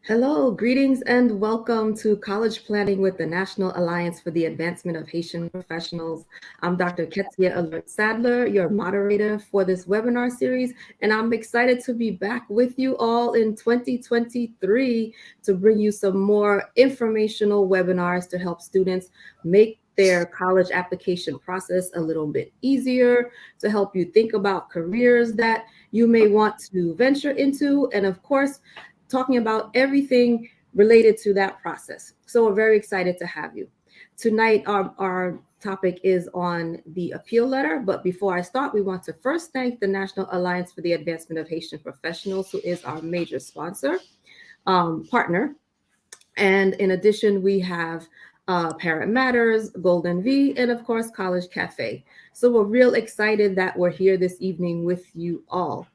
Hello, greetings and welcome to College Planning with the National Alliance for the Advancement of Haitian Professionals. I'm Dr. Ketsia Sadler, your moderator for this webinar series, and I'm excited to be back with you all in 2023 to bring you some more informational webinars to help students make their college application process a little bit easier, to help you think about careers that you may want to venture into, and of course, talking about everything related to that process. So we're very excited to have you. Tonight, our topic is on the appeal letter. But before I start, we want to first thank the National Alliance for the Advancement of Haitian Professionals, who is our major sponsor, partner. And in addition, we have Parent Matters, Golden V, and of course, College Cafe. So we're real excited that we're here this evening with you all.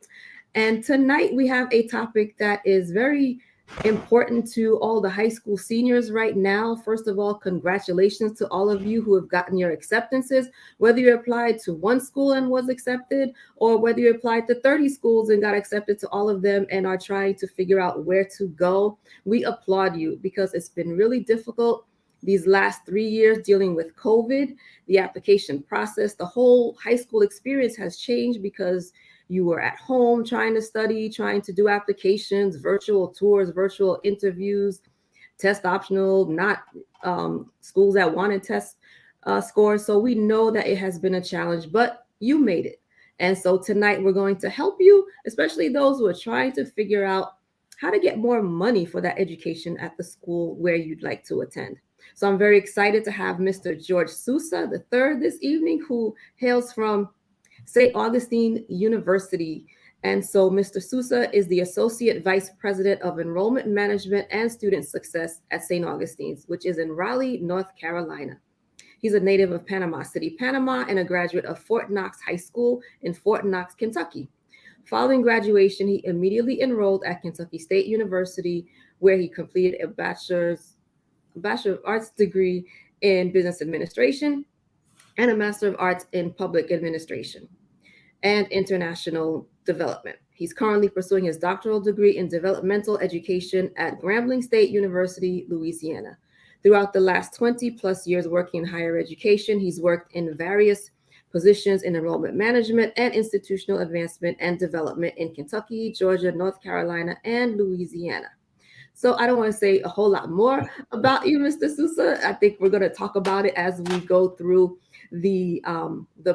And tonight we have a topic that is very important to all the high school seniors right now. First of all, congratulations to all of you who have gotten your acceptances, whether you applied to one school and was accepted, or whether you applied to 30 schools and got accepted to all of them and are trying to figure out where to go. We applaud you because it's been really difficult these last 3 years dealing with COVID, the application process, the whole high school experience has changed because you were at home trying to study, trying to do applications, virtual tours, virtual interviews, test optional, not schools that wanted test scores. So we know that it has been a challenge, but you made it. And so tonight we're going to help you, especially those who are trying to figure out how to get more money for that education at the school where you'd like to attend. So I'm very excited to have Mr. Jorge Sousa III this evening, who hails from St. Augustine University. And so Mr. Sousa is the Associate Vice President of Enrollment Management and Student Success at St. Augustine's, which is in Raleigh, North Carolina. He's a native of Panama City, Panama, and a graduate of Fort Knox High School in Fort Knox, Kentucky. Following graduation, he immediately enrolled at Kentucky State University, where he completed a Bachelor of Arts degree in Business Administration and a Master of Arts in Public Administration and International Development. He's currently pursuing his doctoral degree in developmental education at Grambling State University, Louisiana. Throughout the last 20 plus years working in higher education, he's worked in various positions in enrollment management and institutional advancement and development in Kentucky, Georgia, North Carolina, and Louisiana. So I don't want to say a whole lot more about you, Mr. Sousa. I think we're going to talk about it as we go through the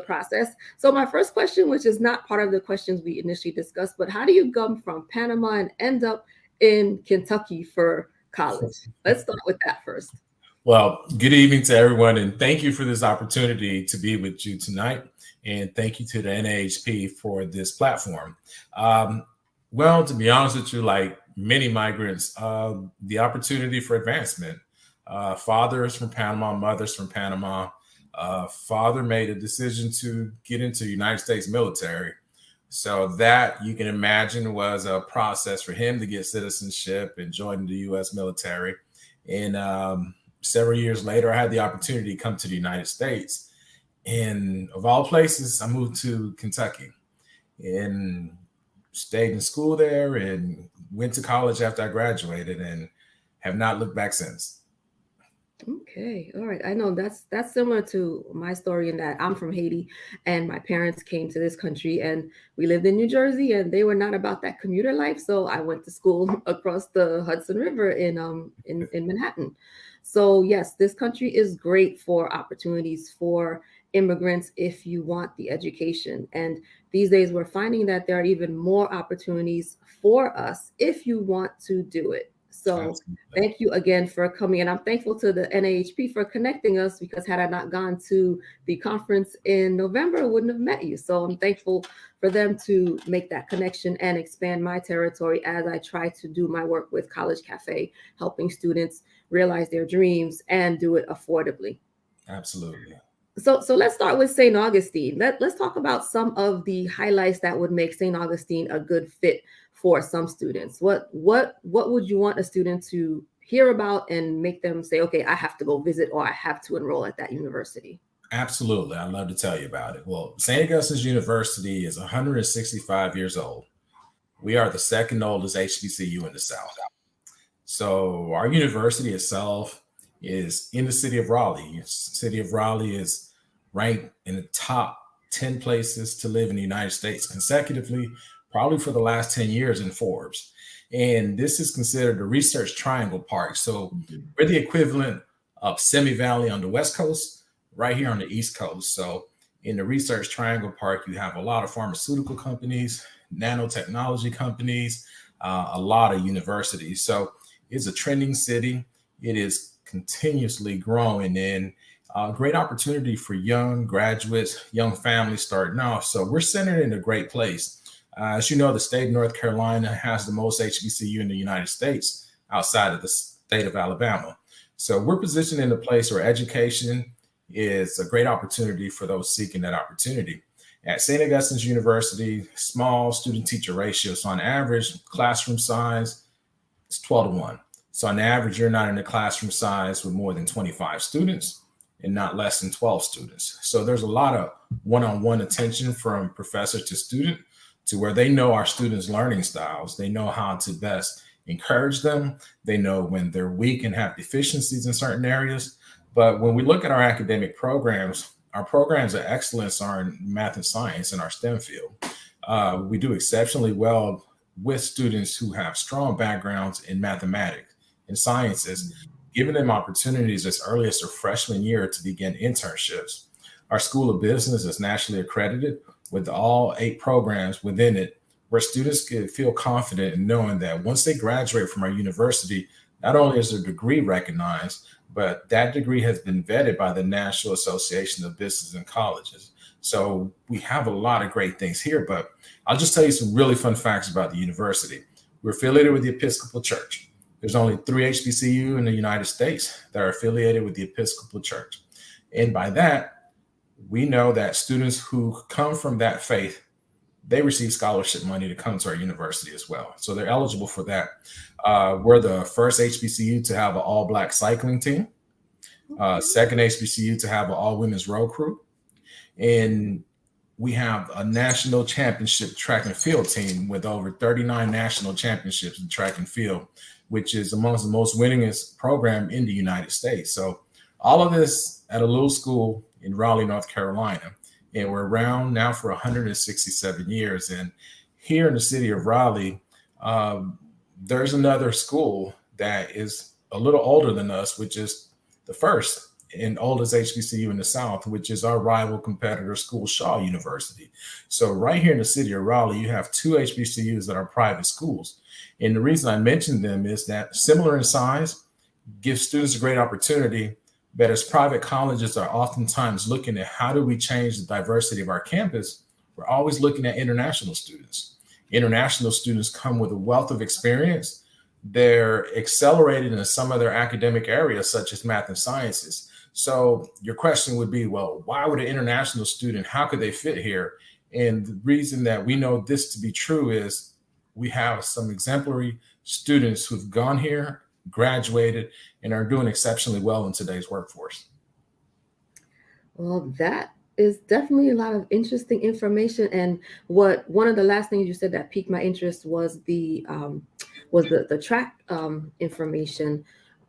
process. So my first question, which is not part of the questions we initially discussed, but how do you come from Panama and end up in Kentucky for college? Let's start with that first. Well, good evening to everyone, and thank you for this opportunity to be with you tonight. And thank you to the NAAHP for this platform. Well, to be honest with you, like many migrants, the opportunity for advancement. Fathers from Panama, mothers from Panama. Father made a decision to get into the United States military. So that, you can imagine, was a process for him to get citizenship and join the U.S. military. And several years later, I had the opportunity to come to the United States. And of all places, I moved to Kentucky and stayed in school there and went to college after I graduated and have not looked back since. Okay. All right. I know that's similar to my story in that I'm from Haiti and my parents came to this country and we lived in New Jersey and they were not about that commuter life. So I went to school across the Hudson River in Manhattan. So yes, this country is great for opportunities for immigrants if you want the education. And these days we're finding that there are even more opportunities for us if you want to do it. So thank you again for coming. And I'm thankful to the NAAHP for connecting us, because had I not gone to the conference in November, I wouldn't have met you. So I'm thankful for them to make that connection and expand my territory as I try to do my work with College Cafe, helping students realize their dreams and do it affordably. Absolutely. So let's start with St. Augustine. Let's talk about some of the highlights that would make St. Augustine a good fit for some students. What would you want a student to hear about and make them say, okay, I have to go visit or I have to enroll at that university? Absolutely. I'd love to tell you about it. Well, St. Augustine's University is 165 years old. We are the second oldest HBCU in the South. So our university itself is in the city of Raleigh. City of Raleigh is ranked in the top 10 places to live in the United States consecutively, probably for the last 10 years in Forbes. And this is considered a research triangle park. So we're the equivalent of Simi Valley on the West Coast, right here on the East Coast. So in the research triangle park, you have a lot of pharmaceutical companies, nanotechnology companies, a lot of universities. So it's a trending city. It is continuously growing, and a great opportunity for young graduates, young families starting off. So we're centered in a great place. As you know, the state of North Carolina has the most HBCU in the United States outside of the state of Alabama. So we're positioned in a place where education is a great opportunity for those seeking that opportunity. At St. Augustine's University, small student-teacher ratio. So on average, classroom size is 12-1. So on average, you're not in a classroom size with more than 25 students and not less than 12 students. So there's a lot of one-on-one attention from professor to student, to where they know our students' learning styles. They know how to best encourage them. They know when they're weak and have deficiencies in certain areas. But when we look at our academic programs, our programs of excellence are in math and science in our STEM field. We do exceptionally well with students who have strong backgrounds in mathematics and sciences, giving them opportunities as early as their freshman year to begin internships. Our School of Business is nationally accredited with all 8 programs within it, where students can feel confident in knowing that once they graduate from our university, not only is their degree recognized, but that degree has been vetted by the National Association of Business and Colleges. So we have a lot of great things here, but I'll just tell you some really fun facts about the university. We're affiliated with the Episcopal Church. There's only 3 HBCU in the United States that are affiliated with the Episcopal Church. And by that, we know that students who come from that faith, they receive scholarship money to come to our university as well. So they're eligible for that. We're the first HBCU to have an all-Black cycling team, second HBCU to have an all-women's row crew. And we have a national championship track and field team with over 39 national championships in track and field, which is amongst the most winningest program in the United States. So all of this at a little school in Raleigh, North Carolina. And we're around now for 167 years. And here in the city of Raleigh, there's another school that is a little older than us, which is the first and oldest HBCU in the South, which is our rival competitor school, Shaw University. So right here in the city of Raleigh, you have 2 HBCUs that are private schools. And the reason I mentioned them is that similar in size, gives students a great opportunity. But as private colleges are oftentimes looking at how do we change the diversity of our campus, we're always looking at international students. International students come with a wealth of experience. They're accelerated in some of their academic areas, such as math and sciences. So your question would be, well, why would an international student, how could they fit here? And the reason that we know this to be true is we have some exemplary students who've gone here, graduated, and are doing exceptionally well in today's workforce. Well, that is definitely a lot of interesting information. And one of the last things you said that piqued my interest was the track information,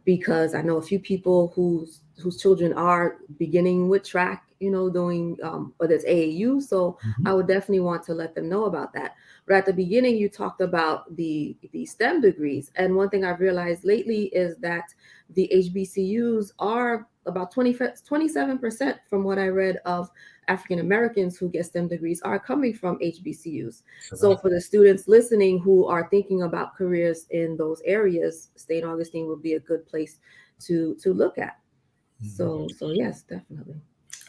because I know a few people whose children are beginning with track, doing whether it's AAU. So I would definitely want to let them know about that. But at the beginning, you talked about the STEM degrees. And one thing I've realized lately is that the HBCUs are about 27% from what I read of African Americans who get STEM degrees are coming from HBCUs. So for the students listening who are thinking about careers in those areas, St. Augustine would be a good place to look at. So yes, definitely.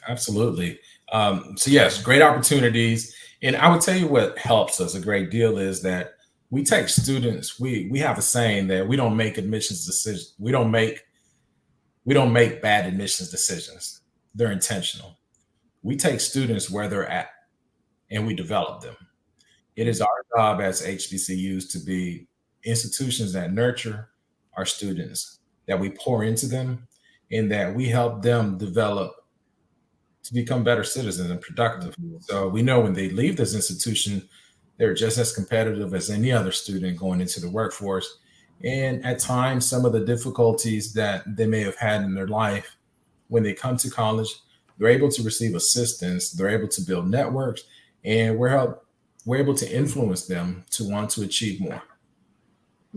Absolutely. So yes, great opportunities. And I would tell you what helps us a great deal is that we take students, we have a saying that we don't make admissions decisions. We don't make bad admissions decisions. They're intentional. We take students where they're at and we develop them. It is our job as HBCUs to be institutions that nurture our students, that we pour into them, and that we help them develop to become better citizens and productive. So we know when they leave this institution, they're just as competitive as any other student going into the workforce. And at times, some of the difficulties that they may have had in their life when they come to college, they're able to receive assistance, they're able to build networks, and we're able to influence them to want to achieve more.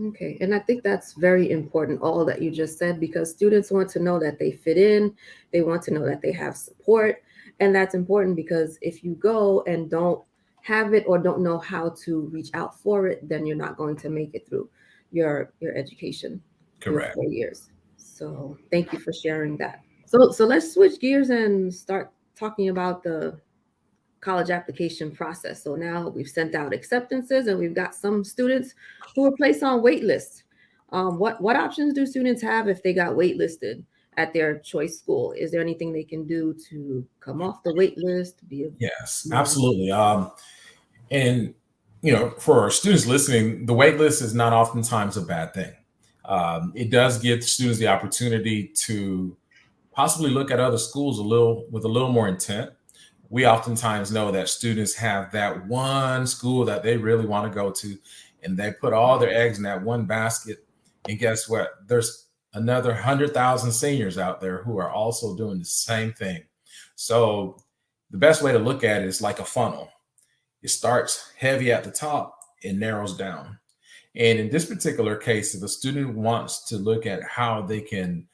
Okay, and I think that's very important, all that you just said, because students want to know that they fit in, they want to know that they have support, and that's important because if you go and don't have it or don't know how to reach out for it, then you're not going to make it through your education, your Correct. 4 years. So thank you for sharing that. So let's switch gears and start talking about the college application process. So now we've sent out acceptances and we've got some students who were placed on wait lists. What options do students have if they got waitlisted at their choice school? Is there anything they can do to come off the wait list? Yes, absolutely. And for our students listening, the wait list is not oftentimes a bad thing. It does give students the opportunity to possibly look at other schools with a little more intent. We oftentimes know that students have that one school that they really want to go to, and they put all their eggs in that one basket. And guess what? There's another 100,000 seniors out there who are also doing the same thing. So the best way to look at it is like a funnel. It starts heavy at the top and narrows down. And in this particular case, if a student wants to look at how they can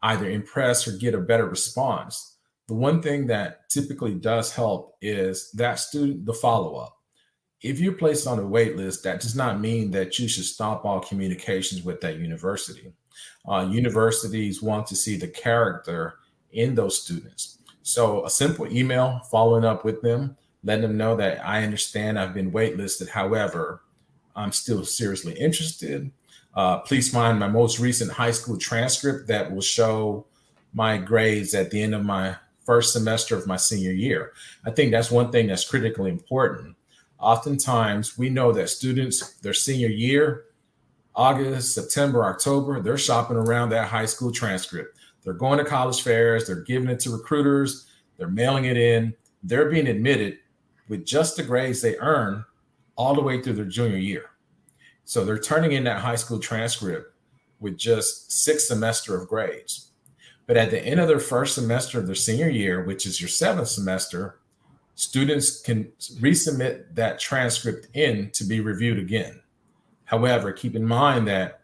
either impress or get a better response, the one thing that typically does help is that student, the follow-up. If you're placed on a wait list, that does not mean that you should stop all communications with that university. Universities want to see the character in those students. So a simple email following up with them, letting them know that I understand I've been waitlisted. However, I'm still seriously interested. Please find my most recent high school transcript that will show my grades at the end of my first semester of my senior year. I think that's one thing that's critically important. Oftentimes, we know that students, their senior year, August, September, October, they're shopping around that high school transcript. They're going to college fairs, they're giving it to recruiters, they're mailing it in, they're being admitted with just the grades they earn all the way through their junior year. So they're turning in that high school transcript with just 6 semesters of grades. But at the end of their first semester of their senior year, which is your 7th semester, students can resubmit that transcript in to be reviewed again. However, keep in mind that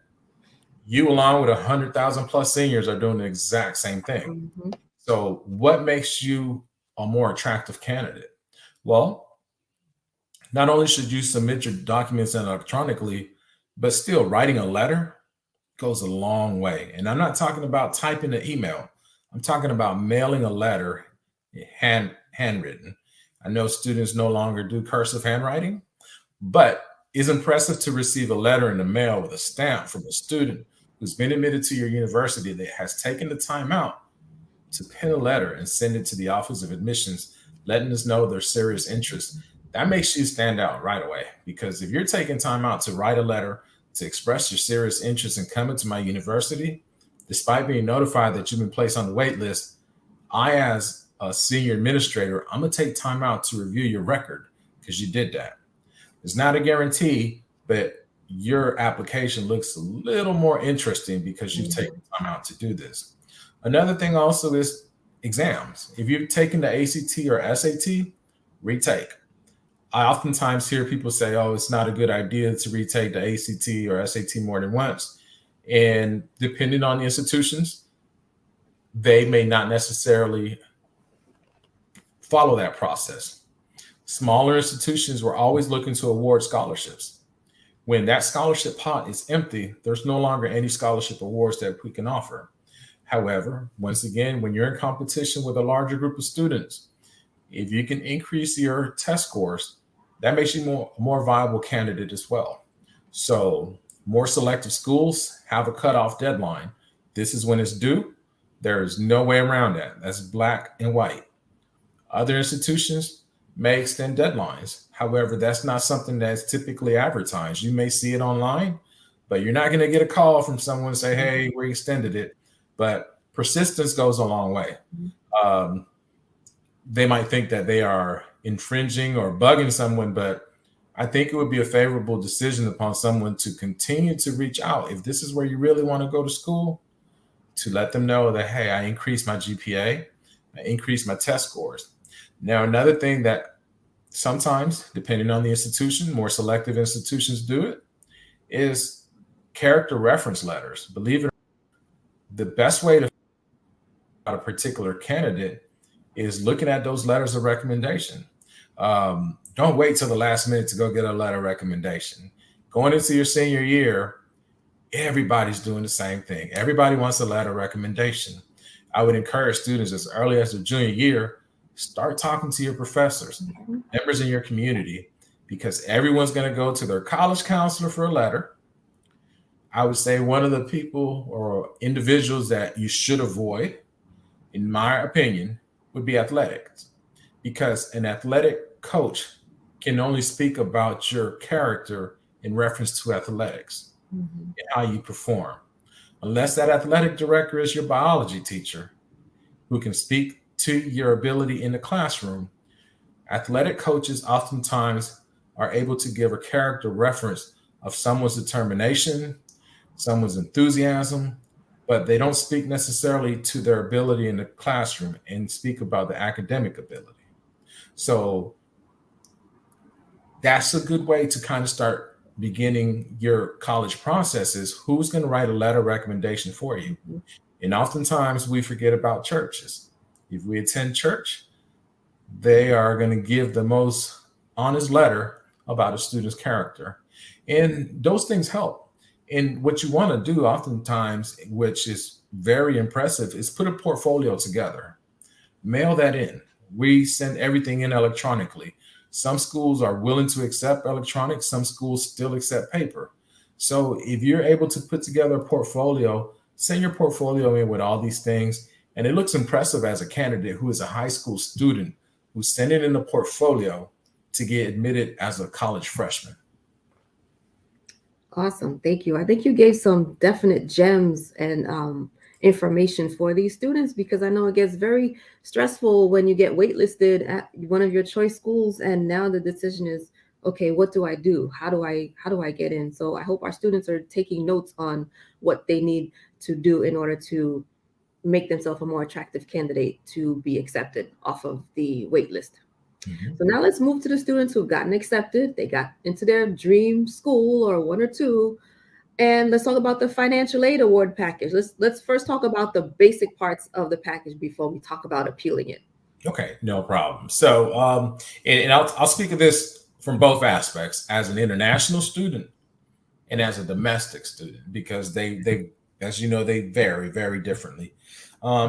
you, along with 100,000 plus seniors, are doing the exact same thing. Mm-hmm. So what makes you a more attractive candidate? Well, not only should you submit your documents electronically, but still writing a letter goes a long way. And I'm not talking about typing an email. I'm talking about mailing a letter handwritten. I know students no longer do cursive handwriting, but it's impressive to receive a letter in the mail with a stamp from a student who's been admitted to your university that has taken the time out to pen a letter and send it to the Office of Admissions, letting us know their serious interest. That makes you stand out right away, because if you're taking time out to write a letter to express your serious interest in coming to my university, despite being notified that you've been placed on the wait list, I, as a senior administrator, I'm going to take time out to review your record because you did that. It's not a guarantee, but your application looks a little more interesting because you've taken time out to do this. Another thing also is exams. If you've taken the ACT or SAT, retake. I oftentimes hear people say, oh, it's not a good idea to retake the ACT or SAT more than once. And depending on the institutions, they may not necessarily follow that process. Smaller institutions were always looking to award scholarships. When that scholarship pot is empty, there's no longer any scholarship awards that we can offer. However, once again, when you're in competition with a larger group of students, if you can increase your test scores, that makes you a more viable candidate as well. So more selective schools have a cutoff deadline. This is when it's due. There is no way around that. That's black and white. Other institutions may extend deadlines. However, that's not something that's typically advertised. You may see it online, but you're not going to get a call from someone say, hey, we extended it. But persistence goes a long way. They might think that they are infringing or bugging someone, but I think it would be a favorable decision upon someone to continue to reach out. If this is where you really want to go to school, to let them know that, hey, I increased my GPA, I increased my test scores. Now, another thing that sometimes, depending on the institution, more selective institutions do it, is character reference letters. Believe it or not, the best way to find out a particular candidate is looking at those letters of recommendation. Don't wait till the last minute to go get a letter of recommendation. Going into your senior year, everybody's doing the same thing. Everybody wants a letter of recommendation. I would encourage students as early as their junior year, start talking to your professors, members in your community, because everyone's going to go to their college counselor for a letter. I would say one of the people or individuals that you should avoid, in my opinion, would be athletics, because an athletic coach can only speak about your character in reference to athletics and how you perform. Unless that athletic director is your biology teacher who can speak to your ability in the classroom, athletic coaches oftentimes are able to give a character reference of someone's determination, someone's enthusiasm, but they don't speak necessarily to their ability in the classroom and speak about the academic ability. So that's a good way to kind of start beginning your college processes. Who's going to write a letter of recommendation for you? And oftentimes we forget about churches. If we attend church, they are going to give the most honest letter about a student's character. And those things help. And what you want to do oftentimes, which is very impressive, is put a portfolio together. Mail that in. We send everything in electronically. Some schools are willing to accept electronic. Some schools still accept paper. So if you're able to put together a portfolio, send your portfolio in with all these things. And it looks impressive as a candidate who is a high school student who's sending in a portfolio to get admitted as a college freshman. Awesome. Thank you. I think you gave some definite gems and information for these students, because I know it gets very stressful when you get waitlisted at one of your choice schools and now the decision is, okay, what do I do? How do I get in? So I hope our students are taking notes on what they need to do in order to make themselves a more attractive candidate to be accepted off of the wait list. So now let's move to the students who've gotten accepted. They got into their dream school or one or two. And let's talk about the financial aid award package. Let's first talk about the basic parts of the package before we talk about appealing it. Okay, no problem. So, and I'll speak of this from both aspects, as an international student and as a domestic student, because they as you know, they vary very differently.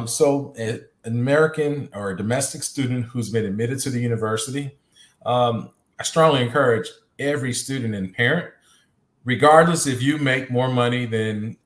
So an American or a domestic student who's been admitted to the university, I strongly encourage every student and parent, regardless if you make more money than,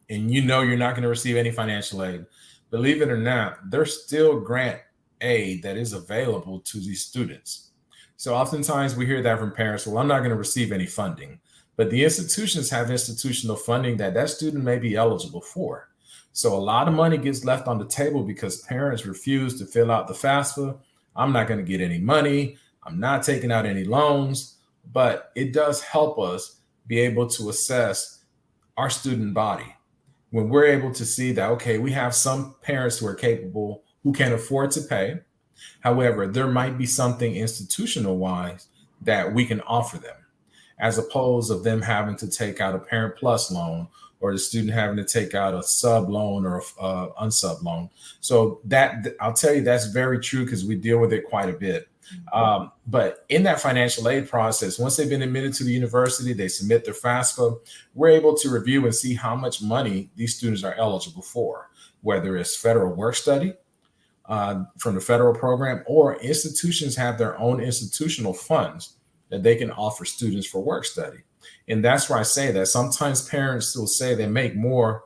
and you know you're not going to receive any financial aid, believe it or not, there's still grant aid that is available to these students. So oftentimes we hear that from parents, well, I'm not going to receive any funding, but the institutions have institutional funding that student may be eligible for. So a lot of money gets left on the table because parents refuse to fill out the FAFSA. I'm not going to get any money. I'm not taking out any loans, but it does help us be able to assess our student body when we're able to see that, okay, we have some parents who are capable, who can afford to pay. However, there might be something institutional wise that we can offer them, as opposed of them having to take out a Parent Plus loan, or the student having to take out a sub loan or a unsub loan. So that, I'll tell you, that's very true because we deal with it quite a bit. But in that financial aid process, once they've been admitted to the university, they submit their FAFSA, we're able to review and see how much money these students are eligible for, whether it's federal work study from the federal program, or institutions have their own institutional funds that they can offer students for work study. And that's why I say that sometimes parents will say they make more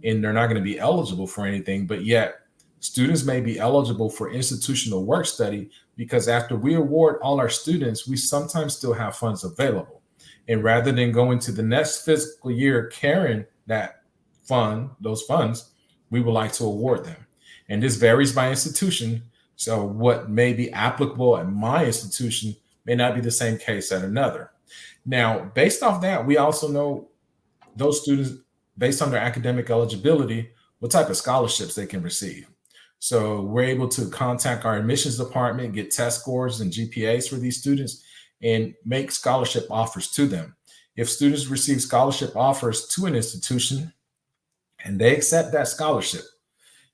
and they're not going to be eligible for anything, but yet students may be eligible for institutional work study because after we award all our students, we sometimes still have funds available. And rather than going to the next fiscal year carrying that fund, those funds, we would like to award them. And this varies by institution. So what may be applicable at my institution may not be the same case at another. Now, based off that, we also know those students, based on their academic eligibility, what type of scholarships they can receive. So we're able to contact our admissions department, get test scores and GPAs for these students, and make scholarship offers to them. If students receive scholarship offers to an institution and they accept that scholarship,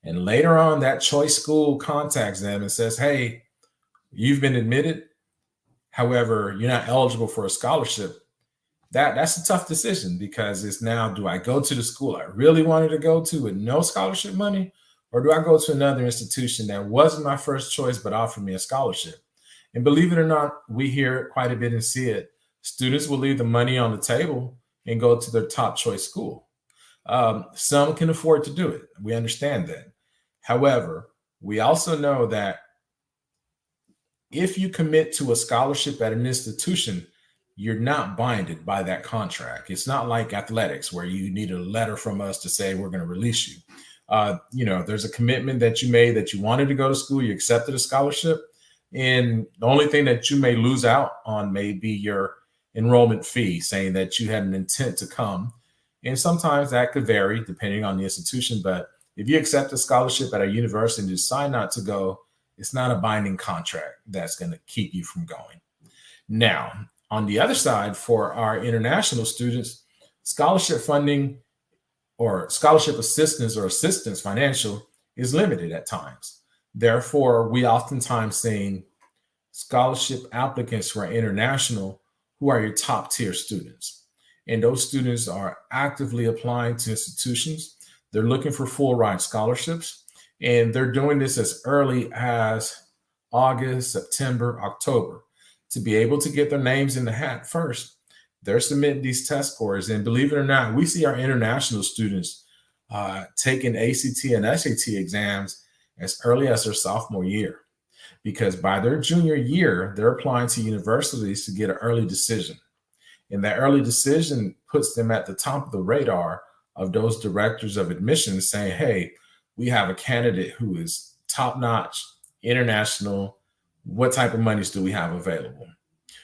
and later on that choice school contacts them and says, hey, you've been admitted, however, you're not eligible for a scholarship, that's a tough decision, because it's now, do I go to the school I really wanted to go to with no scholarship money, or do I go to another institution that wasn't my first choice but offered me a scholarship? And believe it or not, we hear it quite a bit and see it. Students will leave the money on the table and go to their top choice school. Some can afford to do it. We understand that. However, we also know that if you commit to a scholarship at an institution, you're not binded by that contract. It's not like athletics where you need a letter from us to say we're going to release you. There's a commitment that you made that you wanted to go to school, you accepted a scholarship, and the only thing that you may lose out on may be your enrollment fee, saying that you had an intent to come. And sometimes that could vary depending on the institution. But if you accept a scholarship at a university and decide not to go, it's not a binding contract that's going to keep you from going. Now, on the other side, for our international students, scholarship funding or scholarship assistance or assistance financial is limited at times. Therefore, we oftentimes see scholarship applicants who are international, who are your top tier students. And those students are actively applying to institutions. They're looking for full ride scholarships, and they're doing this as early as August, September, October to be able to get their names in the hat first. They're submitting these test scores, and believe it or not, we see our international students taking ACT and SAT exams as early as their sophomore year, because by their junior year, they're applying to universities to get an early decision. And that early decision puts them at the top of the radar of those directors of admissions saying, hey, we have a candidate who is top-notch, international. What type of monies do we have available?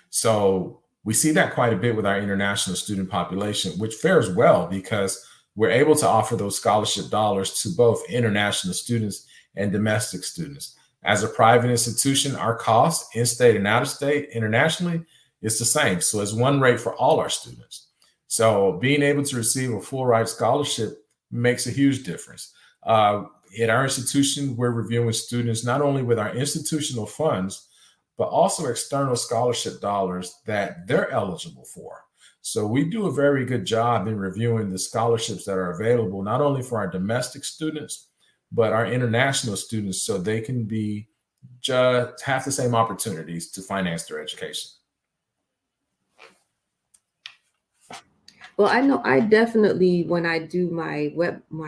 So we see that quite a bit with our international student population, which fares well because we're able to offer those scholarship dollars to both international students and domestic students. As a private institution, our costs in-state and out-of-state internationally is the same. So it's one rate for all our students. So being able to receive a full ride scholarship makes a huge difference. At our institution, we're reviewing students not only with our institutional funds, but also external scholarship dollars that they're eligible for. So we do a very good job in reviewing the scholarships that are available, not only for our domestic students, but our international students, so they can be just have the same opportunities to finance their education. Well, I know I definitely, when I do my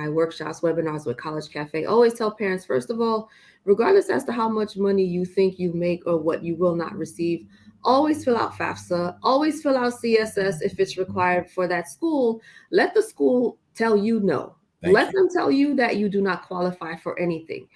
workshops, webinars with College Cafe, always tell parents, first of all, regardless as to how much money you think you make or what you will not receive, always fill out FAFSA, always fill out CSS if it's required for that school. Let the school tell you no. Let them tell you that you do not qualify for anything.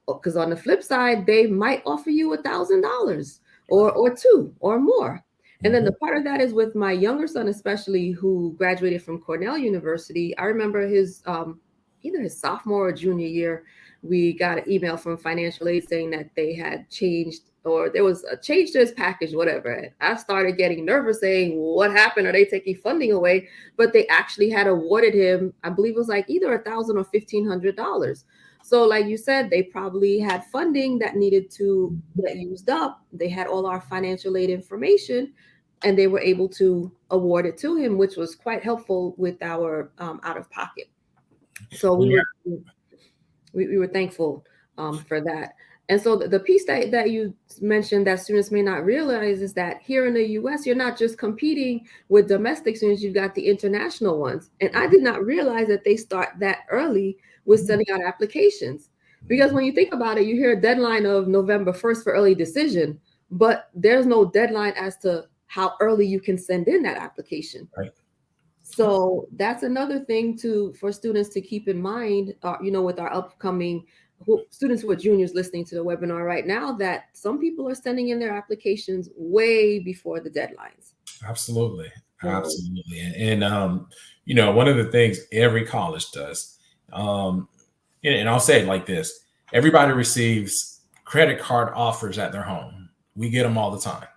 Because on the flip side, they might offer you $1,000 or two or more. And then the part of that is with my younger son, especially, who graduated from Cornell University. I remember his either his sophomore or junior year, we got an email from financial aid saying that they had changed, or there was a change to his package, whatever. And I started getting nervous saying, what happened? Are they taking funding away? But they actually had awarded him, I believe it was like either $1,000 or $1,500. So like you said, they probably had funding that needed to get used up. They had all our financial aid information, and they were able to award it to him, which was quite helpful with our out of pocket. So we were thankful for that. And so the piece that you mentioned that students may not realize is that here in the US, you're not just competing with domestic students, you've got the international ones. And I did not realize that they start that early with sending out applications. Because when you think about it, you hear a deadline of November 1st for early decision, but there's no deadline as to how early you can send in that application. Right. So that's another thing for students to keep in mind, with our upcoming students who are juniors listening to the webinar right now, that some people are sending in their applications way before the deadlines. Absolutely. So, Absolutely. And you know, one of the things every college does, and I'll say it like this, everybody receives credit card offers at their home. We get them all the time.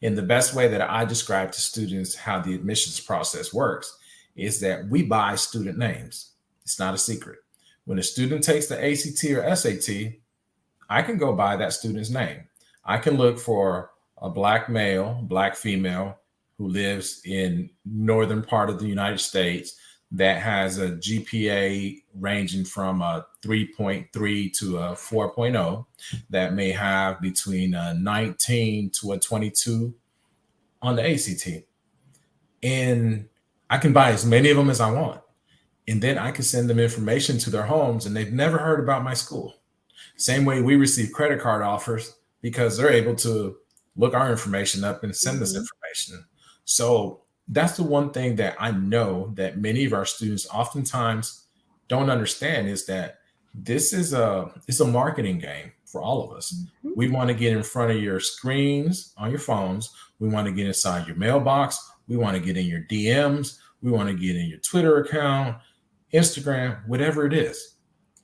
And the best way that I describe to students how the admissions process works is that we buy student names. It's not a secret. When a student takes the ACT or SAT, I can go by that student's name. I can look for a Black male, Black female who lives in northern part of the United States that has a GPA ranging from a 3.3 to a 4.0, that may have between a 19 to a 22 on the ACT. And I can buy as many of them as I want. And then I can send them information to their homes, and they've never heard about my school. Same way we receive credit card offers, because they're able to look our information up and send us information. So that's the one thing that I know that many of our students oftentimes don't understand, is that it's a marketing game for all of us. We want to get in front of your screens on your phones. We want to get inside your mailbox. We want to get in your DMs. We want to get in your Twitter account, Instagram, whatever it is.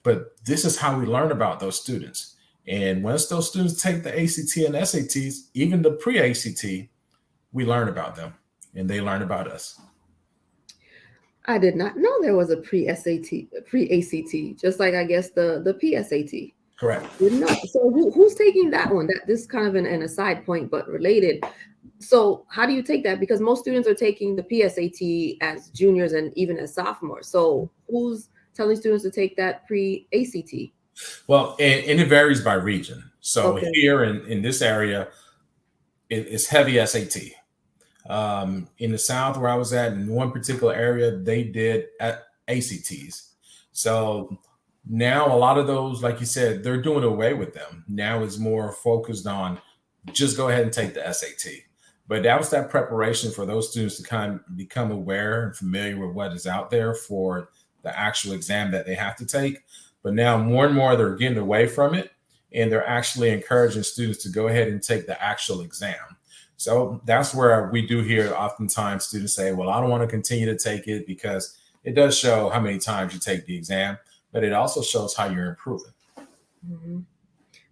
But this is how we learn about those students. And once those students take the ACT and SATs, even the pre-ACT, we learn about them and they learn about us. I did not know there was a pre-ACT, just like I guess the PSAT. Correct. So who's taking that one? This is kind of an aside point, but related. So how do you take that? Because most students are taking the PSAT as juniors and even as sophomores. So who's telling students to take that pre-ACT? Well, and it varies by region. So here in this area, it's heavy SAT. In the South, where I was at, in one particular area, they did ACTs. So now a lot of those, like you said, they're doing away with them. Now it's more focused on just go ahead and take the SAT. But that was that preparation for those students to kind of become aware and familiar with what is out there for the actual exam that they have to take. But now more and more they're getting away from it, and they're actually encouraging students to go ahead and take the actual exam. So that's where we do hear oftentimes students say, well, I don't want to continue to take it, because it does show how many times you take the exam, but it also shows how you're improving. Mm-hmm.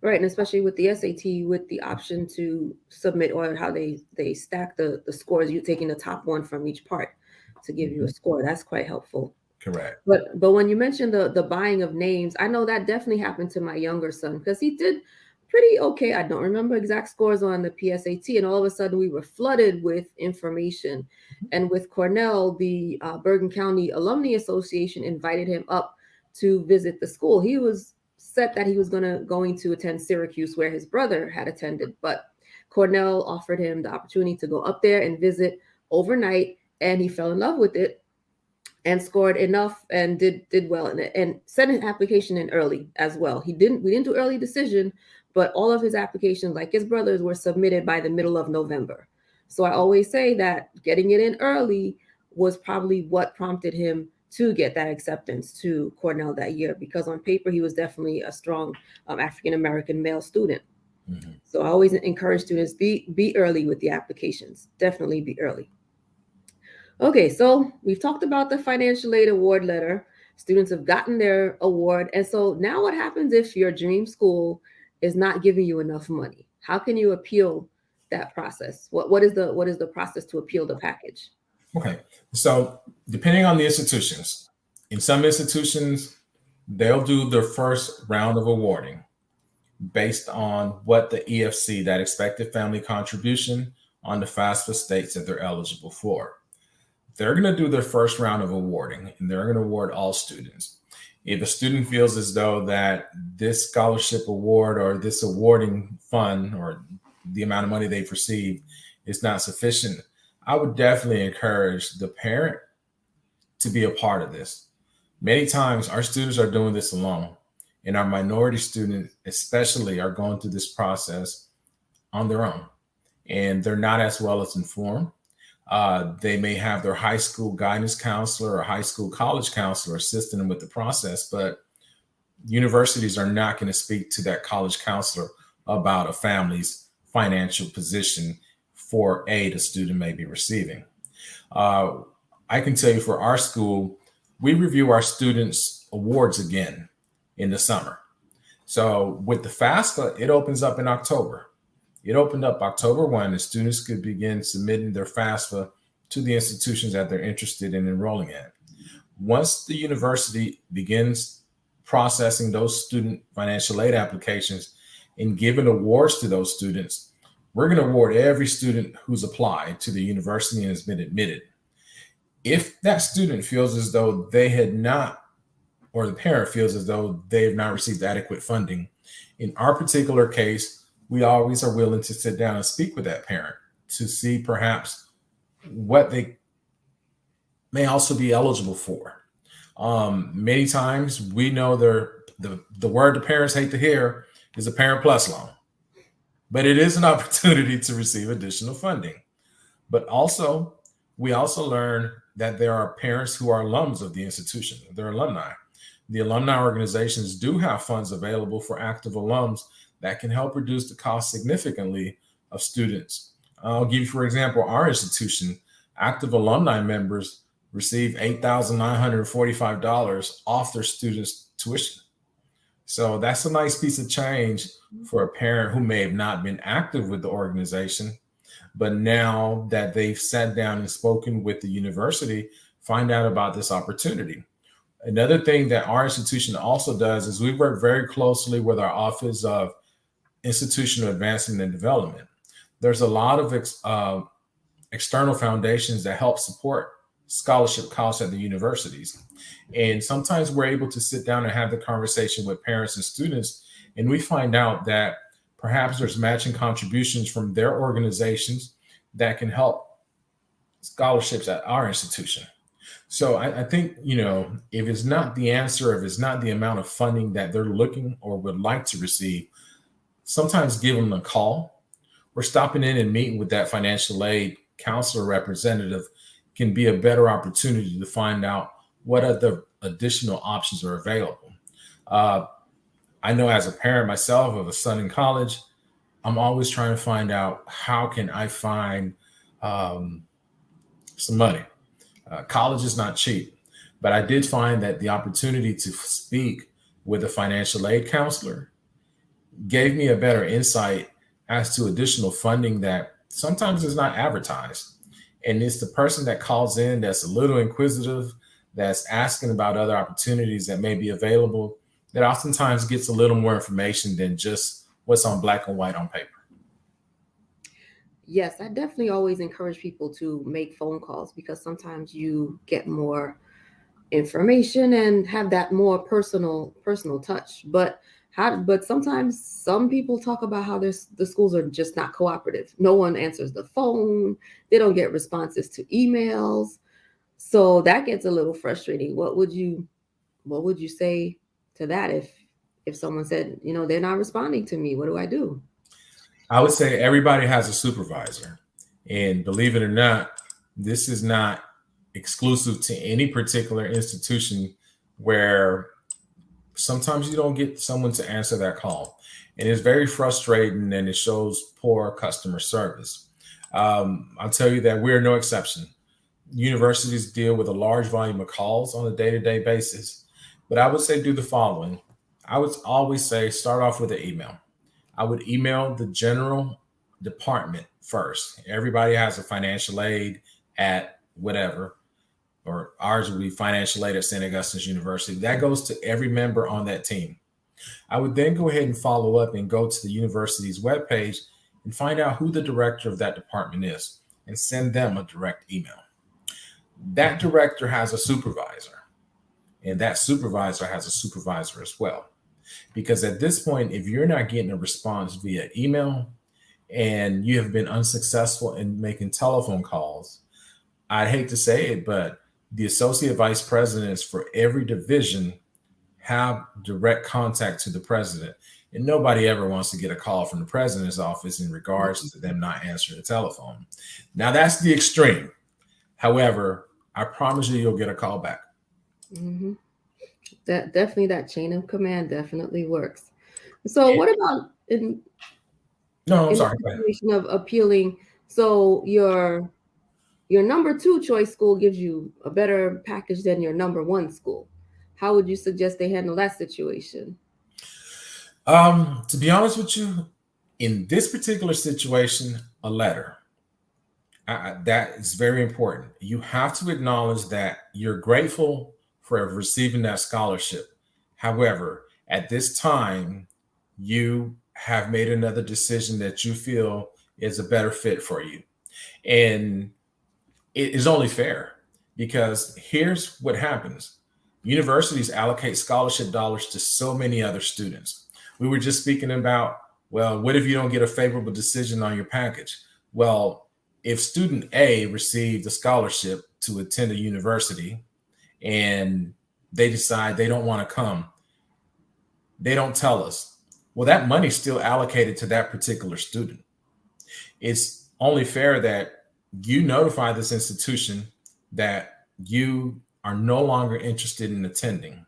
Right. And especially with the SAT, with the option to submit, or how they stack the scores, you taking the top one from each part to give you a score. That's quite helpful. Correct. But when you mentioned the buying of names, I know that definitely happened to my younger son, because he did pretty okay. I don't remember exact scores on the PSAT, and all of a sudden we were flooded with information. And with Cornell, the Bergen County Alumni Association invited him up to visit the school. He was set that he was going to attend Syracuse, where his brother had attended, but Cornell offered him the opportunity to go up there and visit overnight, and he fell in love with it and scored enough and did well in it, and sent an application in early as well. We didn't do early decision, but all of his applications, like his brothers, were submitted by the middle of November. So I always say that getting it in early was probably what prompted him to get that acceptance to Cornell that year, because on paper he was definitely a strong African-American male student. Mm-hmm. So I always encourage students, be early with the applications. Definitely be early. Okay, so we've talked about the financial aid award letter. Students have gotten their award. And so now what happens if your dream school is not giving you enough money? How can you appeal that process? What is the process to appeal the package? Okay, so depending on the institutions, in some institutions, they'll do their first round of awarding based on what the EFC, that expected family contribution, on the FAFSA states that they're eligible for. They're going to do their first round of awarding, and they're going to award all students. If a student feels as though that this scholarship award or this awarding fund or the amount of money they've received is not sufficient, I would definitely encourage the parent to be a part of this. Many times our students are doing this alone, and our minority students especially are going through this process on their own, and they're not as well as informed. They may have their high school guidance counselor or high school college counselor assisting them with the process, but Universities are not going to speak to that college counselor about a family's financial position for aid a student may be receiving. I can tell you for our school, we review our students' awards again in the summer. So with the FAFSA, it opens up in October. It opened up October 1, and students could begin submitting their FAFSA to the institutions that they're interested in enrolling in. Once the university begins processing those student financial aid applications and giving awards to those students, we're going to award every student who's applied to the university and has been admitted. If that student feels as though they had not, or the parent feels as though they have not received adequate funding, in our particular case, we always are willing to sit down and speak with that parent to see perhaps what they may also be eligible for. Many times we know the word the parents hate to hear is a Parent Plus loan, but it is an opportunity to receive additional funding. But also, we also learn that there are parents who are alums of the institution, they're alumni. The alumni organizations do have funds available for active alums that can help reduce the cost significantly of students. I'll give you, for example, our institution, active alumni members receive $8,945 off their students' tuition. So that's a nice piece of change for a parent who may have not been active with the organization, but now that they've sat down and spoken with the university, find out about this opportunity. Another thing that our institution also does is we work very closely with our Office of Institutional Advancement and Development. There's a lot of external foundations that help support scholarship costs at the universities. And sometimes we're able to sit down and have the conversation with parents and students, and we find out that perhaps there's matching contributions from their organizations that can help scholarships at our institution. So I think, if it's not the answer, if it's not the amount of funding that they're looking or would like to receive, sometimes give them a call. Or stopping in and meeting with that financial aid counselor representative can be a better opportunity to find out what other additional options are available. I know as a parent myself of a son in college, I'm always trying to find out how can I find some money. College is not cheap, but I did find that the opportunity to speak with a financial aid counselor gave me a better insight as to additional funding that sometimes is not advertised. And it's the person that calls in that's a little inquisitive, that's asking about other opportunities that may be available, that oftentimes gets a little more information than just what's on black and white on paper. Yes, I definitely always encourage people to make phone calls because sometimes you get more information and have that more personal touch. But sometimes some people talk about how the schools are just not cooperative. No one answers the phone. They don't get responses to emails. So that gets a little frustrating. What would you say to that if someone said, they're not responding to me? What do I do? I would say everybody has a supervisor. And believe it or not, this is not exclusive to any particular institution where sometimes you don't get someone to answer that call. And it's very frustrating and it shows poor customer service. I'll tell you that we're no exception. Universities deal with a large volume of calls on a day-to-day basis. But I would say do the following. I would always say start off with an email. I would email the general department first. Everybody has a financial aid at whatever, or ours would be financial aid at St. Augustine's University. That goes to every member on that team. I would then go ahead and follow up and go to the university's webpage and find out who the director of that department is and send them a direct email. That director has a supervisor, and that supervisor has a supervisor as well. Because at this point, if you're not getting a response via email and you have been unsuccessful in making telephone calls, I'd hate to say it, but the associate vice presidents for every division have direct contact to the president. And nobody ever wants to get a call from the president's office in regards to them not answering the telephone. Now, that's the extreme. However, I promise you'll get a call back. Mm-hmm. That definitely, that chain of command definitely works. So what about No, I'm in the sorry. Go ahead. situation of appealing? So your number two choice school gives you a better package than your number one school. How would you suggest they handle that situation? To be honest with you, in this particular situation, a letter. That is very important. You have to acknowledge that you're grateful for receiving that scholarship. However, at this time, you have made another decision that you feel is a better fit for you. And it is only fair because here's what happens: universities allocate scholarship dollars to so many other students. We were just speaking about, well, what if you don't get a favorable decision on your package? Well, if student A received a scholarship to attend a university and they decide they don't want to come, they don't tell us. Well, that money's still allocated to that particular student. It's only fair that you notify this institution that you are no longer interested in attending.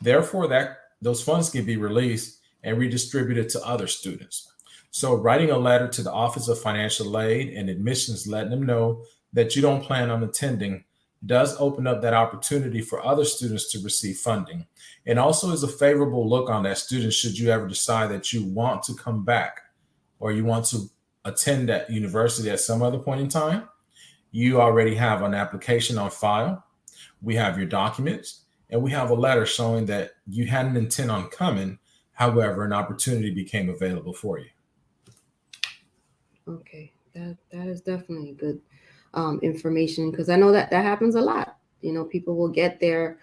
Therefore, that those funds can be released and redistributed to other students. So, writing a letter to the Office of Financial Aid and Admissions, letting them know that you don't plan on attending, does open up that opportunity for other students to receive funding. And also is a favorable look on that student should you ever decide that you want to come back or you want to attend that university at some other point in time. You already have an application on file. We have your documents, and we have a letter showing that you had an intent on coming. However, an opportunity became available for you. Okay, that is definitely good information, because I know that that happens a lot. You know, people will get their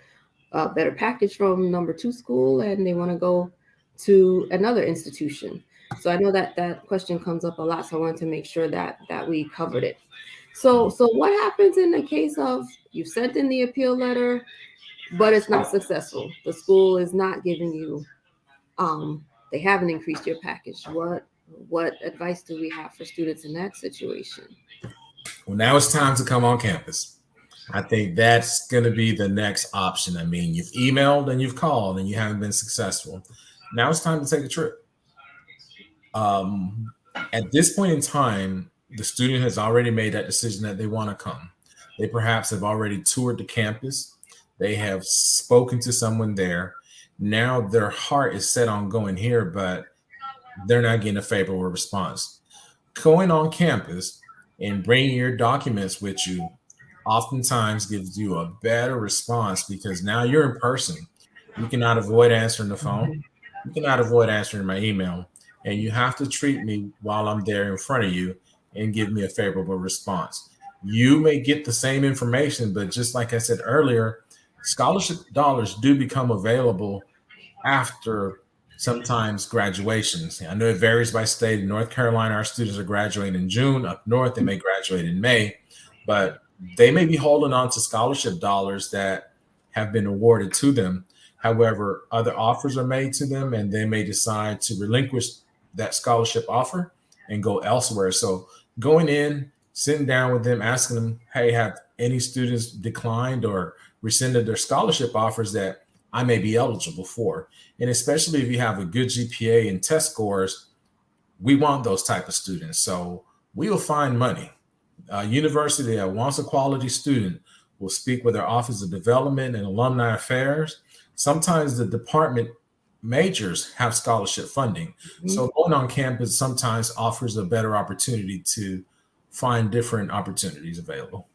better package from number two school and they want to go to another institution. So I know that that question comes up a lot. So I wanted to make sure that we covered it. So what happens in the case of you sent in the appeal letter, but it's not successful? The school is not giving you they haven't increased your package. What advice do we have for students in that situation? Well, now it's time to come on campus. I think that's going to be the next option. I mean, you've emailed and you've called and you haven't been successful. Now it's time to take a trip. At this point in time, the student has already made that decision that they want to come. They perhaps have already toured the campus. They have spoken to someone there. Now their heart is set on going here, but they're not getting a favorable response. Going on campus and bringing your documents with you oftentimes gives you a better response because now you're in person. You cannot avoid answering the phone. You cannot avoid answering my email. And you have to treat me while I'm there in front of you and give me a favorable response. You may get the same information, but just like I said earlier, scholarship dollars do become available after sometimes graduations. I know it varies by state. In North Carolina, our students are graduating in June. Up north, they may graduate in May, but they may be holding on to scholarship dollars that have been awarded to them. However, other offers are made to them, and they may decide to relinquish that scholarship offer and go elsewhere. So going in, sitting down with them, asking them, hey, have any students declined or rescinded their scholarship offers that I may be eligible for? And especially if you have a good GPA and test scores, we want those type of students. So we will find money. A university that wants a quality student will speak with their Office of Development and Alumni Affairs. Sometimes the department majors have scholarship funding. Mm-hmm. So going on campus sometimes offers a better opportunity to find different opportunities available.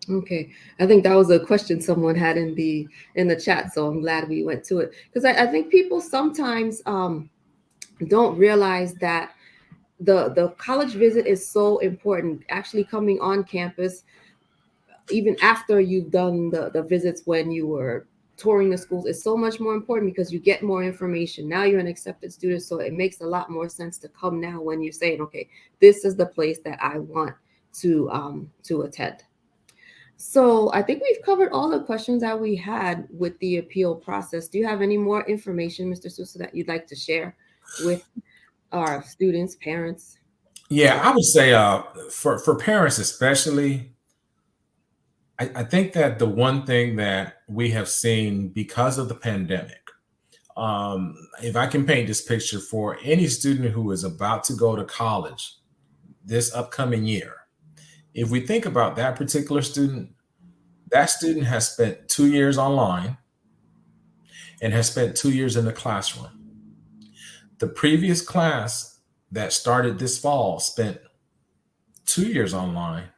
Okay, I think that was a question someone had in the chat, so I'm glad we went to it, because I think people sometimes don't realize that the college visit is so important. Actually, coming on campus, even after you've done the visits when you were touring the schools, is so much more important because you get more information. Now you're an accepted student, so it makes a lot more sense to come now when you're saying, okay, this is the place that I want to attend. So I think we've covered all the questions that we had with the appeal process. Do you have any more information, Mr. Sousa, that you'd like to share with our students, parents? Yeah, I would say for parents especially, I think that the one thing that we have seen because of the pandemic, if I can paint this picture for any student who is about to go to college this upcoming year, if we think about that particular student, that student has spent 2 years online and has spent 2 years in the classroom. The previous class that started this fall spent 2 years online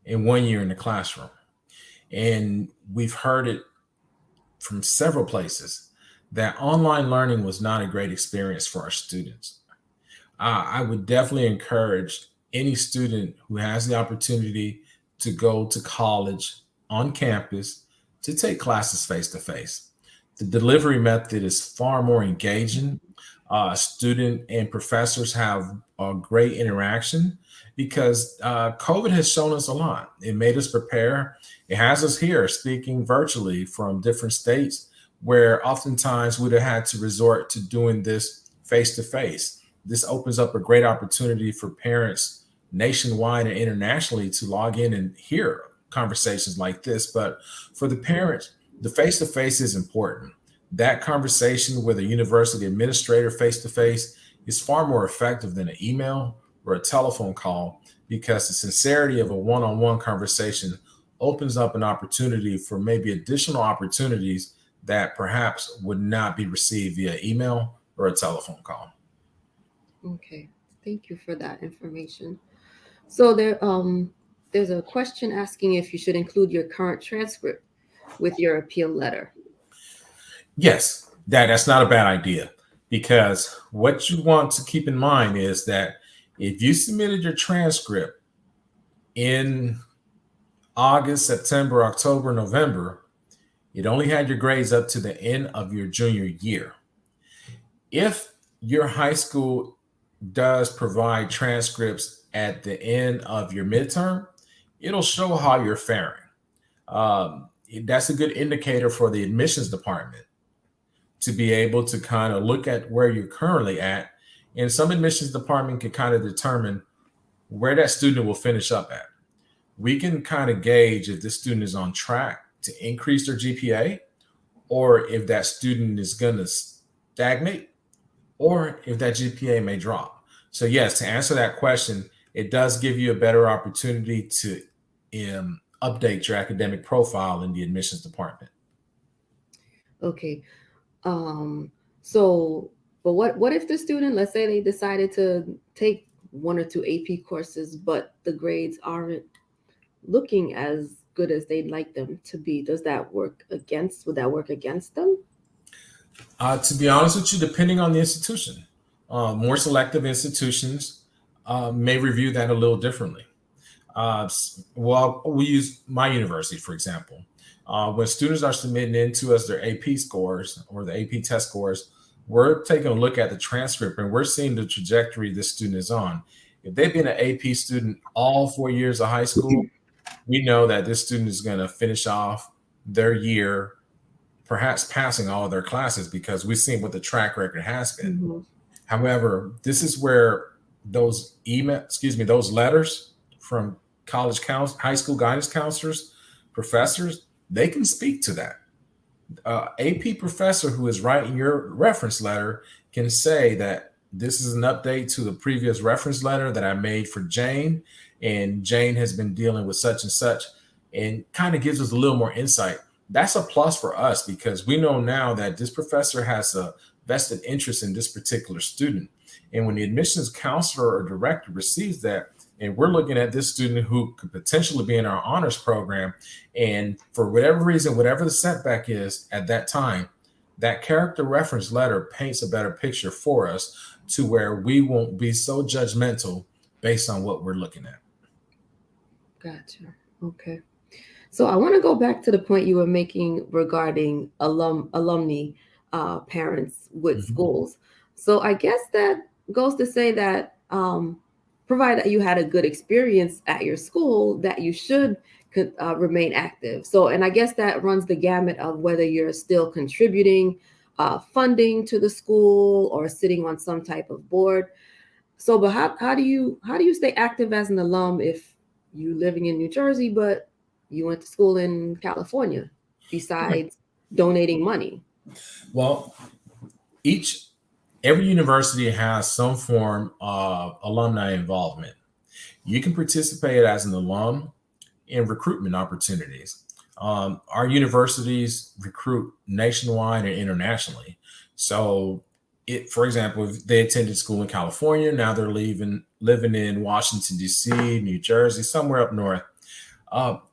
and 1 year in the classroom. And we've heard it from several places that online learning was not a great experience for our students. I would definitely encourage any student who has the opportunity to go to college on campus to take classes face to face. The delivery method is far more engaging. Student and professors have a great interaction because COVID has shown us a lot. It made us prepare. It has us here speaking virtually from different states where oftentimes we'd have had to resort to doing this face to face. This opens up a great opportunity for parents nationwide and internationally to log in and hear conversations like this. But for the parents, the face to face is important. That conversation with a university administrator face to face is far more effective than an email or a telephone call because the sincerity of a one on one conversation opens up an opportunity for maybe additional opportunities that perhaps would not be received via email or a telephone call. Okay, thank you for that information. So there's a question asking if you should include your current transcript with your appeal letter. Yes, that's not a bad idea because what you want to keep in mind is that if you submitted your transcript in August, September, October, November, it only had your grades up to the end of your junior year. If your high school does provide transcripts at the end of your midterm, it'll show how you're faring. That's a good indicator for the admissions department to be able to kind of look at where you're currently at. And some admissions department can kind of determine where that student will finish up at. We can kind of gauge if this student is on track to increase their GPA or if that student is going to stagnate or if that GPA may drop. So yes, to answer that question, it does give you a better opportunity to update your academic profile in the admissions department. Okay. So, but what if the student, let's say they decided to take 1 or 2 AP courses, but the grades aren't looking as good as they'd like them to be? Would that work against them? To be honest with you, depending on the institution, more selective institutions may review that a little differently. Well, we use my university, for example. When students are submitting into us their AP scores or the AP test scores, we're taking a look at the transcript and we're seeing the trajectory this student is on. If they've been an AP student all 4 years of high school, we know that this student is going to finish off their year, perhaps passing all of their classes because we've seen what the track record has been. Mm-hmm. However, this is where those those letters from high school guidance counselors, professors, they can speak to that. AP professor who is writing your reference letter can say that this is an update to the previous reference letter that I made for Jane, and Jane has been dealing with such and such, and kind of gives us a little more insight. That's a plus for us because we know now that this professor has a vested interest in this particular student. And when the admissions counselor or director receives that, and we're looking at this student who could potentially be in our honors program, and for whatever reason, whatever the setback is at that time, that character reference letter paints a better picture for us to where we won't be so judgmental based on what we're looking at. Gotcha. Okay. So I want to go back to the point you were making regarding alumni parents with schools. So I guess that goes to say that provided that you had a good experience at your school, that you should remain active. So, and I guess that runs the gamut of whether you're still contributing funding to the school or sitting on some type of board. So, but how do you stay active as an alum if you're living in New Jersey, but you went to school in California besides donating money? Well, every university has some form of alumni involvement. You can participate as an alum in recruitment opportunities. Our universities recruit nationwide and internationally. So, for example, if they attended school in California, now they're living in Washington, D.C., New Jersey, somewhere up north.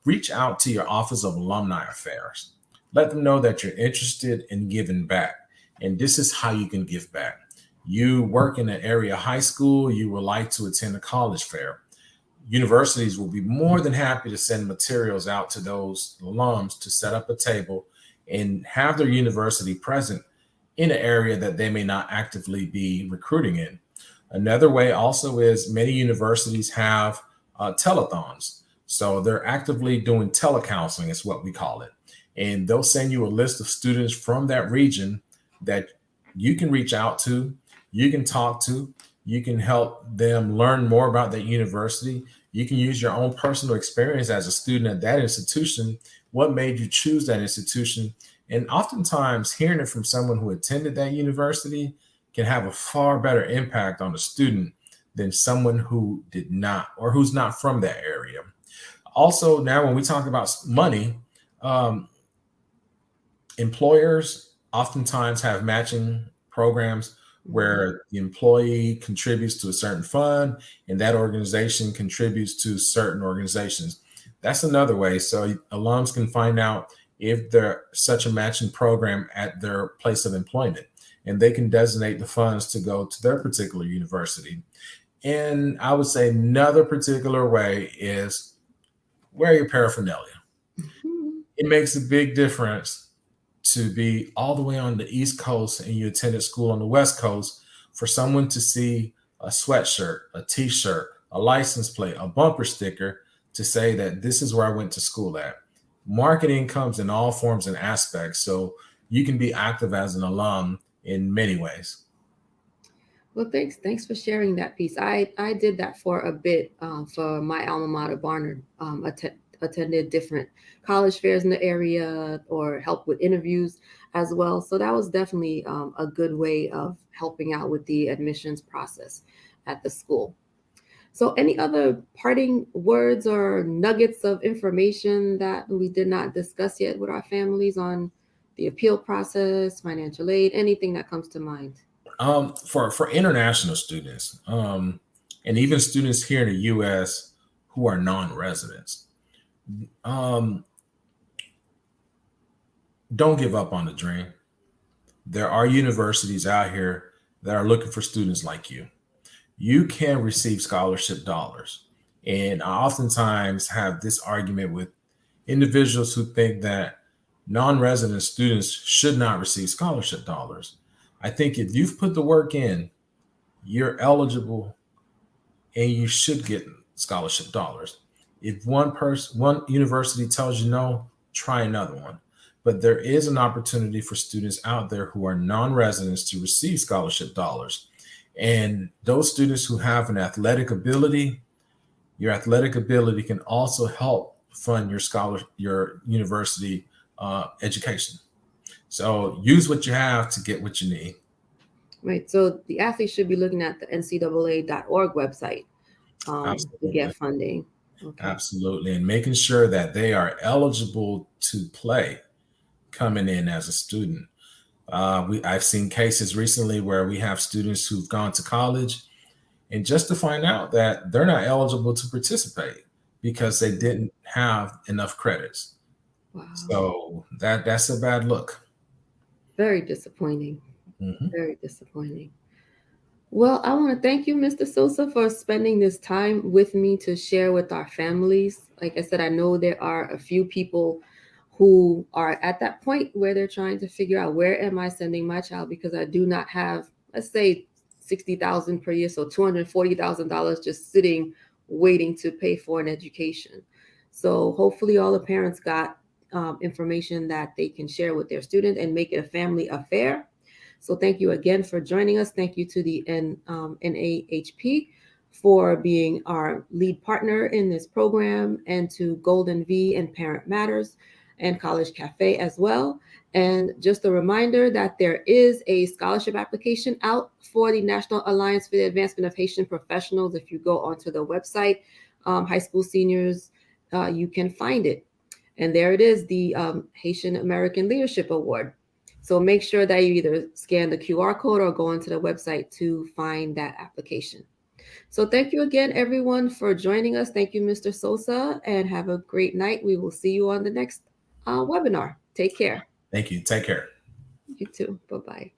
Reach out to your Office of Alumni Affairs. Let them know that you're interested in giving back. And this is how you can give back. You work in an area high school, you would like to attend a college fair. Universities will be more than happy to send materials out to those alums to set up a table and have their university present in an area that they may not actively be recruiting in. Another way also is many universities have telethons. So they're actively doing telecounseling, is what we call it. And they'll send you a list of students from that region that you can reach out to, you can talk to, you can help them learn more about that university. You can use your own personal experience as a student at that institution. What made you choose that institution? And oftentimes, hearing it from someone who attended that university can have a far better impact on a student than someone who did not or who's not from that area. Also, now when we talk about money, employers oftentimes have matching programs where the employee contributes to a certain fund and that organization contributes to certain organizations. That's another way. So alums can find out if there's such a matching program at their place of employment, and they can designate the funds to go to their particular university. And I would say another particular way is wear your paraphernalia. Mhm. It makes a big difference to be all the way on the East Coast and you attended school on the West Coast for someone to see a sweatshirt, a t-shirt, a license plate, a bumper sticker to say that this is where I went to school at. Marketing comes in all forms and aspects, so you can be active as an alum in many ways. Well, thanks for sharing that piece. I did that for a bit for my alma mater, Barnard. Attended different college fairs in the area or helped with interviews as well. So that was definitely a good way of helping out with the admissions process at the school. So, any other parting words or nuggets of information that we did not discuss yet with our families on the appeal process, financial aid, anything that comes to mind? For international students, and even students here in the U.S. who are non-residents, um, don't give up on the dream. There are universities out here that are looking for students like you. You can receive scholarship dollars. And I oftentimes have this argument with individuals who think that non-resident students should not receive scholarship dollars. I think if you've put the work in, you're eligible and you should get scholarship dollars. If one university tells you no, try another one. But there is an opportunity for students out there who are non-residents to receive scholarship dollars. And those students who have an athletic ability, your athletic ability can also help fund your university education. So use what you have to get what you need. Right. So the athletes should be looking at the ncaa.org website to Absolutely. get funding. Okay. Absolutely. And making sure that they are eligible to play coming in as a student. I've seen cases recently where we have students who've gone to college and just to find out that they're not eligible to participate because they didn't have enough credits. Wow. So that's a bad look. Very disappointing. Mhm. Very disappointing. Well, I want to thank you, Mr. Sousa, for spending this time with me to share with our families. Like I said, I know there are a few people who are at that point where they're trying to figure out where am I sending my child because I do not have, let's say, 60,000 per year, so $240,000 just sitting waiting to pay for an education. So hopefully all the parents got information that they can share with their student and make it a family affair. So thank you again for joining us. Thank you to the NAAHP for being our lead partner in this program, and to Golden V and Parent Matters and College Cafe as well. And just a reminder that there is a scholarship application out for the National Alliance for the Advancement of Haitian Professionals. If you go onto the website, high school seniors, you can find it. And there it is, the Haitian American Leadership Award. So make sure that you either scan the QR code or go onto the website to find that application. So thank you again, everyone, for joining us. Thank you, Mr. Sousa, and have a great night. We will see you on the next webinar. Take care. Thank you. Take care. You too. Bye-bye.